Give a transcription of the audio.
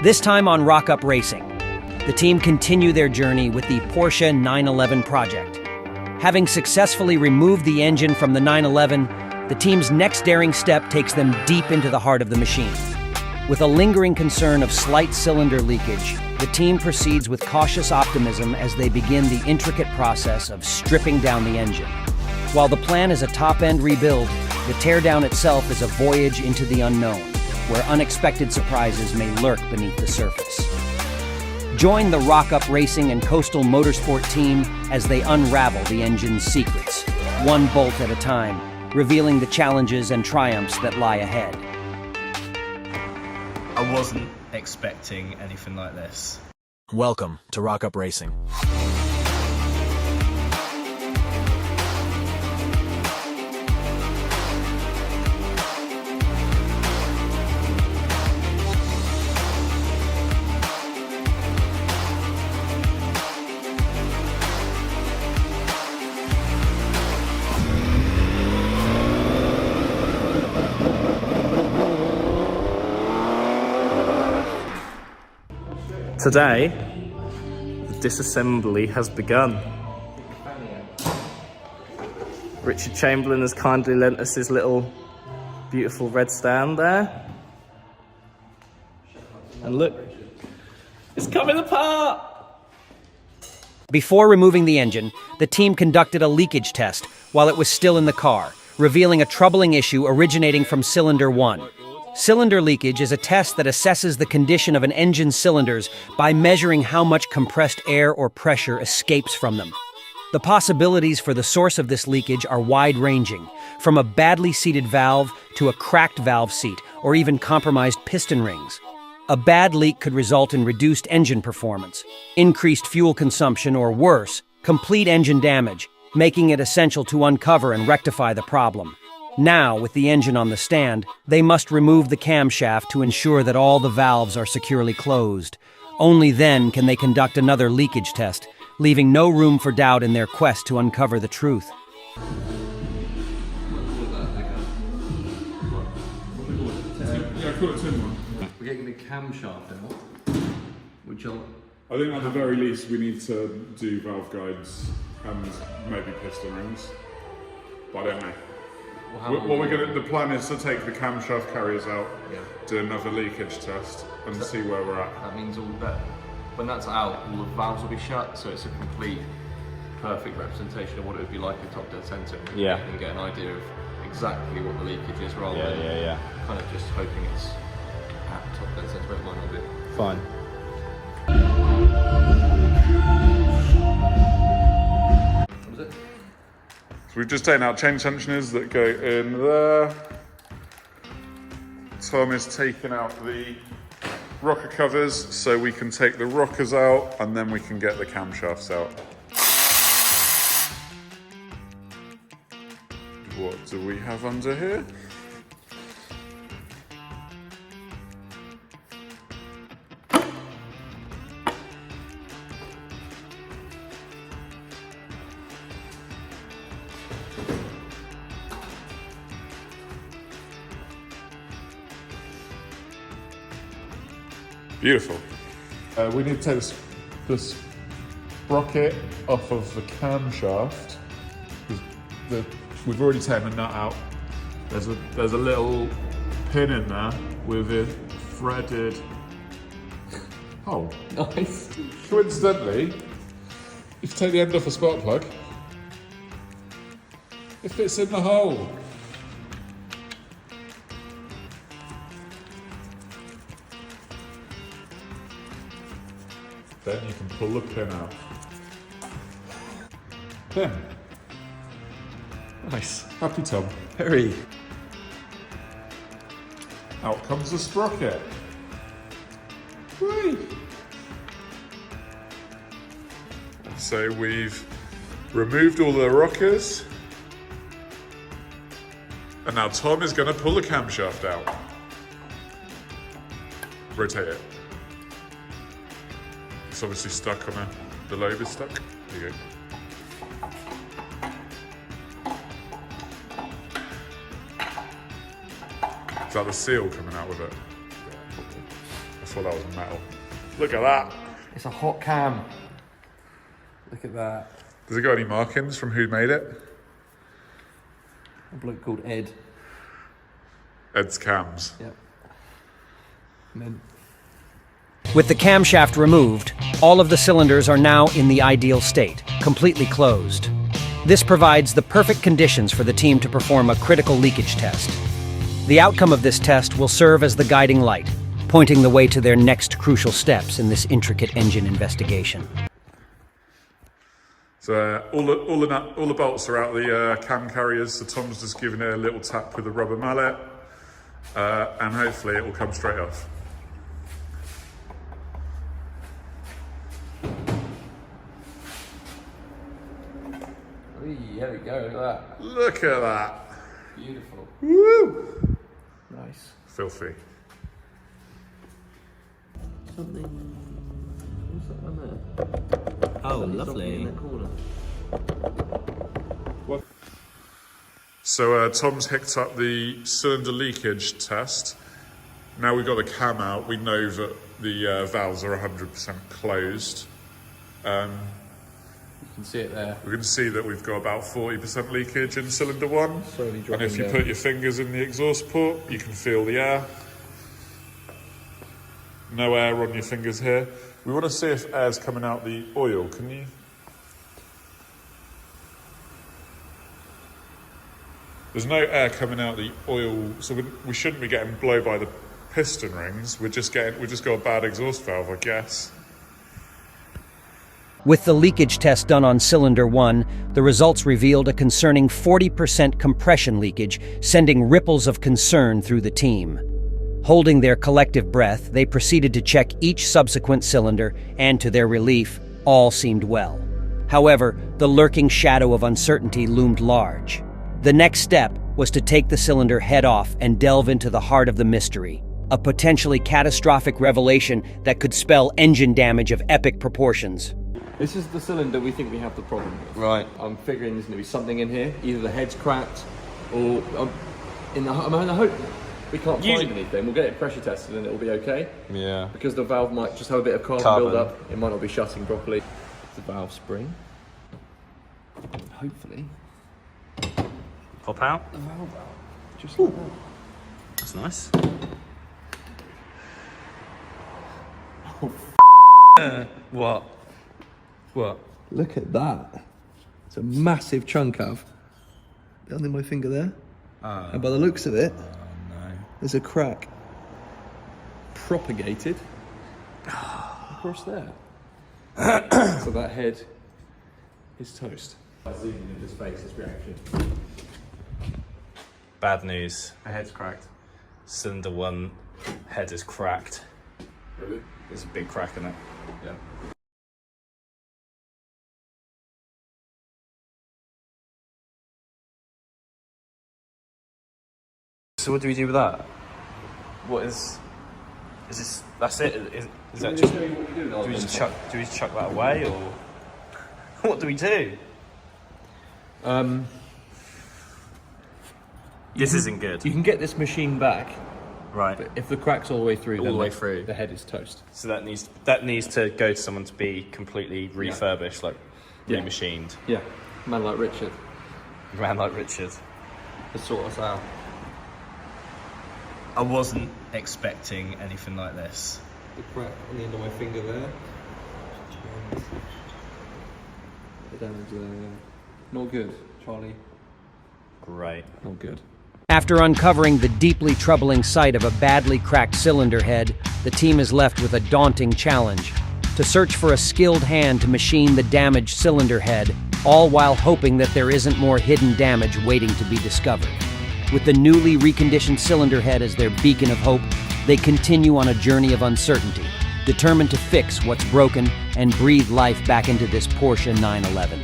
This time on Rock Up Racing, the team continue their journey with the Porsche 911 project. Having successfully removed the engine from the 911, the team's next daring step takes them deep into the heart of the machine. With a lingering concern of slight cylinder leakage, the team proceeds with cautious optimism as they begin the intricate process of stripping down the engine. While the plan is a top-end rebuild, the teardown itself is a voyage into the unknown, where unexpected surprises may lurk beneath the surface. Join the Rock Up Racing and Coastal Motorsport team as they unravel the engine's secrets, one bolt at a time, revealing the challenges and triumphs that lie ahead. I wasn't expecting anything like this. Welcome to Rock Up Racing. Today, the disassembly has begun. Richard Chamberlain has kindly lent us his little beautiful red stand there. And look, it's coming apart! Before removing the engine, the team conducted a leakage test while it was still in the car, revealing a troubling issue originating from cylinder 1. Cylinder leakage is a test that assesses the condition of an engine's cylinders by measuring how much compressed air or pressure escapes from them. The possibilities for the source of this leakage are wide-ranging, from a badly seated valve to a cracked valve seat, or even compromised piston rings. A bad leak could result in reduced engine performance, increased fuel consumption, or worse, complete engine damage, making it essential to uncover and rectify the problem. Now, with the engine on the stand, they must remove the camshaft to ensure that all the valves are securely closed. Only then can they conduct another leakage test, leaving no room for doubt in their quest to uncover the truth. We're getting the camshaft out, which I think at the very least we need to do valve guides and maybe piston rings, but I don't know. The plan is to take the camshaft carriers out, do another leakage test, and see where we're at. That means when that's out, all the valves will be shut, so it's a complete, perfect representation of what it would be like in top dead centre. Yeah. And get an idea of exactly what the leakage is, rather than kind of just hoping it's at top dead centre, but it might not be. Fine. What was it? So we've just taken out chain tensioners that go in there. Tom is taking out the rocker covers so we can take the rockers out and then we can get the camshafts out. What do we have under here? Beautiful. We need to take this sprocket off of the camshaft. We've already taken the nut out. There's a little pin in there with a threaded hole. Nice. Coincidentally, if you take the end off a spark plug, it fits in the hole. Then you can pull the pin out. Pin. Nice. Happy Tom. Very. Out comes the sprocket. Whee! So we've removed all the rockers. And now Tom is going to pull the camshaft out. Rotate it. It's obviously stuck on the lobe is stuck. There you go. Is that the seal coming out with it? That's thought that was metal. Look at that. It's a hot cam. Look at that. Has it got any markings from who made it? A bloke called Ed. Ed's cams. Yep. And then With the camshaft removed, all of the cylinders are now in the ideal state, completely closed. This provides the perfect conditions for the team to perform a critical leakage test. The outcome of this test will serve as the guiding light, pointing the way to their next crucial steps in this intricate engine investigation. So all the bolts are out the cam carriers, so Tom's just giving it a little tap with a rubber mallet, and hopefully it will come straight off. there we go, look at that. Look at that. Beautiful. Woo! Nice. Filthy. Something. What's that one there? Oh, Something lovely. in that corner. So Tom's hooked up the cylinder leakage test. Now we've got the cam out, we know that the valves are 100% closed. You can see it there. We can see that we've got about 40% leakage in cylinder one. Slowly And dropping if you down. put your fingers in the exhaust port, you can feel the air. No air on your fingers here. We want to see if air's coming out the oil. Can you? There's no air coming out the oil, so we shouldn't be getting blow by the piston rings. We just got a bad exhaust valve, I guess. With the leakage test done on cylinder 1, the results revealed a concerning 40% compression leakage, sending ripples of concern through the team. Holding their collective breath, they proceeded to check each subsequent cylinder, and to their relief, all seemed well. However, the lurking shadow of uncertainty loomed large. The next step was to take the cylinder head off and delve into the heart of the mystery, a potentially catastrophic revelation that could spell engine damage of epic proportions. This is the cylinder we think we have the problem with. Right. I'm figuring there's going to be something in here. Either the head's cracked, or I hope we can't find anything. We'll get it pressure tested and it'll be okay. Yeah. Because the valve might just have a bit of carbon build up. It might not be shutting properly. The valve spring. And hopefully Pop out. the valve out. Just like that. That's nice. What? What? Look at that. It's a massive chunk of. Down in my finger there. And by the looks of it, there's a crack propagated across there. So that head is toast. I zoomed into his face, his reaction. Bad news. The head's cracked. Cylinder 1 head is cracked. Really? There's a big crack in it. Yeah. So what do we do with that? What is this? That's it? Is that just? Do we just chuck that away, or what do we do? This isn't good. You can get this machine back, Right. but if the crack's all the way through, All then the way through. the head is toast. So that needs to go to someone to be completely refurbished, like remachined. Yeah, man like Richard A man like Richard. to sort us out. I wasn't expecting anything like this. The crack on the end of my finger there. The damage there, yeah. Not good, Charlie. Great. Not good. After uncovering the deeply troubling sight of a badly cracked cylinder head, the team is left with a daunting challenge: to search for a skilled hand to machine the damaged cylinder head, all while hoping that there isn't more hidden damage waiting to be discovered. With the newly reconditioned cylinder head as their beacon of hope, they continue on a journey of uncertainty, determined to fix what's broken and breathe life back into this Porsche 911.